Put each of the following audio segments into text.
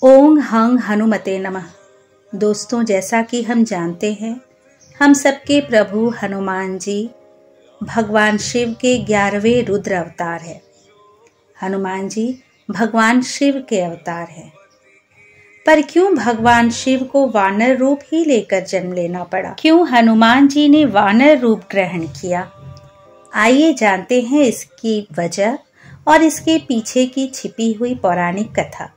ओम हंग हनुमते नमः। दोस्तों, जैसा कि हम जानते हैं, हम सबके प्रभु हनुमान जी भगवान शिव के 11वें रुद्र अवतार है। हनुमान जी भगवान शिव के अवतार हैं। पर क्यों भगवान शिव को वानर रूप ही लेकर जन्म लेना पड़ा? क्यों हनुमान जी ने वानर रूप ग्रहण किया? आइए जानते हैं इसकी वजह और इसके पीछे की छिपी हुई पौराणिक कथा।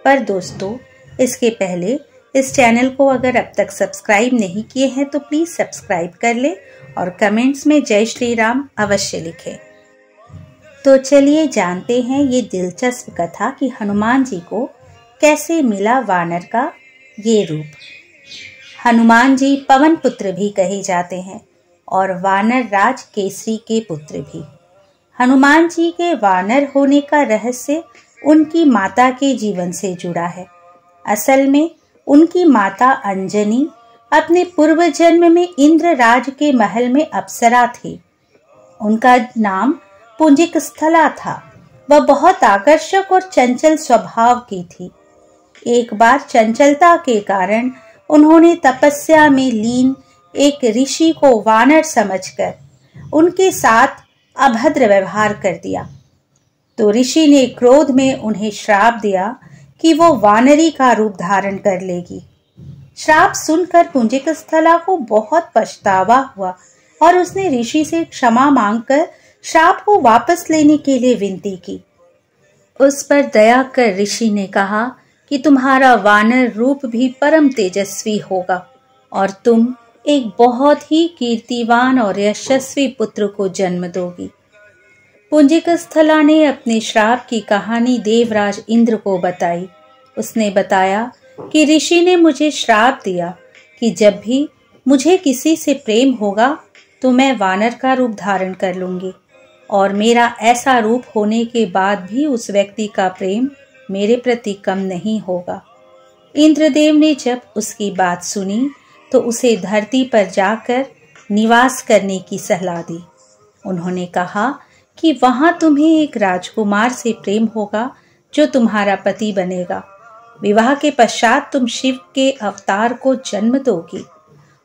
पर दोस्तों, इसके पहले इस चैनल को अगर अब तक सब्सक्राइब नहीं किए हैं तो प्लीज सब्सक्राइब कर ले और कमेंट्स में जय श्री राम अवश्य लिखें। तो चलिए जानते हैं ये दिलचस्प कथा कि हनुमान जी को कैसे मिला वानर का ये रूप। हनुमान जी पवन पुत्र भी कहे जाते हैं और वानर राज केसरी के पुत्र भी। हनुमान जी के वानर होने का रहस्य उनकी माता के जीवन से जुड़ा है। असल में उनकी माता अंजनी अपने पूर्व जन्म में इंद्रराज के महल में अप्सरा थी। उनका नाम पुंजिक स्थला था। वह बहुत आकर्षक और चंचल स्वभाव की थी। एक बार चंचलता के कारण उन्होंने तपस्या में लीन एक ऋषि को वानर समझकर उनके साथ अभद्र व्यवहार कर दिया। तो ऋषि ने क्रोध में उन्हें श्राप दिया कि वो वानरी का रूप धारण कर लेगी। श्राप सुनकर पुंजिक स्थला को बहुत पछतावा हुआ और उसने ऋषि से क्षमा मांगकर श्राप को वापस लेने के लिए विनती की। उस पर दया कर ऋषि ने कहा कि तुम्हारा वानर रूप भी परम तेजस्वी होगा और तुम एक बहुत ही कीर्तिवान और यशस्वी पुत्र को जन्म दोगी। पुंजिक स्थला ने अपने श्राप की कहानी देवराज इंद्र को बताई। उसने बताया कि ऋषि ने मुझे श्राप दिया कि जब भी मुझे किसी से प्रेम होगा तो मैं वानर का रूप धारण कर लूंगी और मेरा ऐसा रूप होने के बाद भी उस व्यक्ति का प्रेम मेरे प्रति कम नहीं होगा। इंद्रदेव ने जब उसकी बात सुनी तो उसे धरती पर जाकर निवास करने की सलाह दी। उन्होंने कहा कि वहां तुम्हें एक राजकुमार से प्रेम होगा जो तुम्हारा पति बनेगा। विवाह के पश्चात तुम शिव के अवतार को जन्म दोगी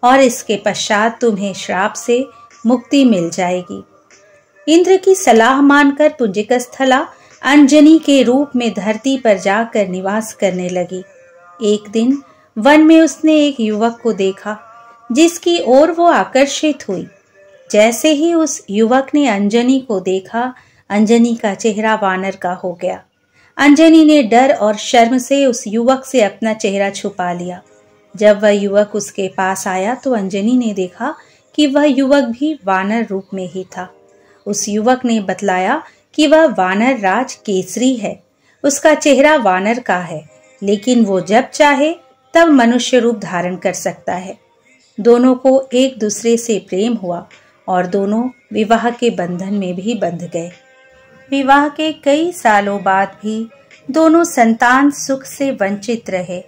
और इसके पश्चात तुम्हें श्राप से मुक्ति मिल जाएगी। इंद्र की सलाह मानकर पुंजिक स्थला अंजनी के रूप में धरती पर जाकर निवास करने लगी। एक दिन वन में उसने एक युवक को देखा जिसकी ओर वो आकर्षित हुई। जैसे ही उस युवक ने अंजनी को देखा, अंजनी का चेहरा वानर का हो गया। अंजनी ने डर और शर्म से उस युवक से अपना चेहरा छुपा लिया। जब वह युवक उसके पास आया तो अंजनी ने देखा कि वह युवक भी वानर रूप में ही था। उस युवक ने बतलाया कि वह वानर राज केसरी है। उसका चेहरा वानर का है, लेकिन वो जब चाहे तब मनुष्य रूप धारण कर सकता है। दोनों को एक दूसरे से प्रेम हुआ और दोनों विवाह के बंधन में भी बंध गए। विवाह के कई सालों बाद भी दोनों संतान सुख से वंचित रहे।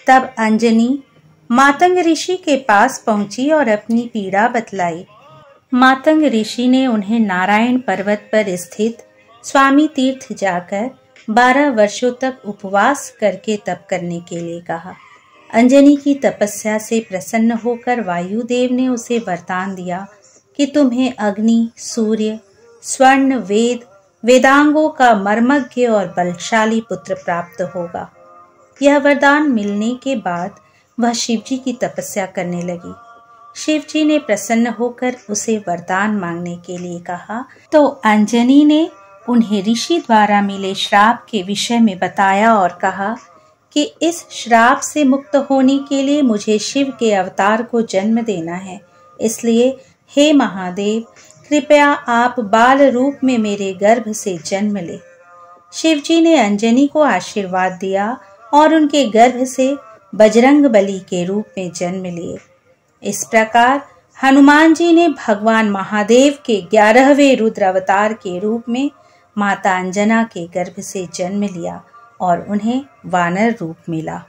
तब अंजनी मातंग ऋषि के पास पहुंची और अपनी पीड़ा बतलाई। मातंग ऋषि ने उन्हें नारायण पर्वत पर स्थित स्वामी तीर्थ जाकर 12 वर्षों तक उपवास करके तप करने के लिए कहा। अंजनी की तपस्या से प्रसन्न होकर वायुदेव ने उसे वरदान दिया कि तुम्हें अग्नि, सूर्य, स्वर्ण, वेदांगों का मर्मज्ञ और बलशाली पुत्र प्राप्त होगा। यह वरदान मिलने के बाद वह शिवजी की तपस्या करने लगी। शिवजी ने प्रसन्न होकर उसे वरदान मांगने के लिए कहा तो अंजनी ने उन्हें ऋषि द्वारा मिले श्राप के विषय में बताया और कहा कि इस श्राप से मुक्त होने के लिए मुझे शिव के अवतार को जन्म देना है। इसलिए हे महादेव, कृपया आप बाल रूप में मेरे गर्भ से जन्म ले। शिवजी ने अंजनी को आशीर्वाद दिया और उनके गर्भ से बजरंग बली के रूप में जन्म लिए। इस प्रकार हनुमान जी ने भगवान महादेव के 11वें रुद्र अवतार के रूप में माता अंजना के गर्भ से जन्म लिया और उन्हें वानर रूप मिला।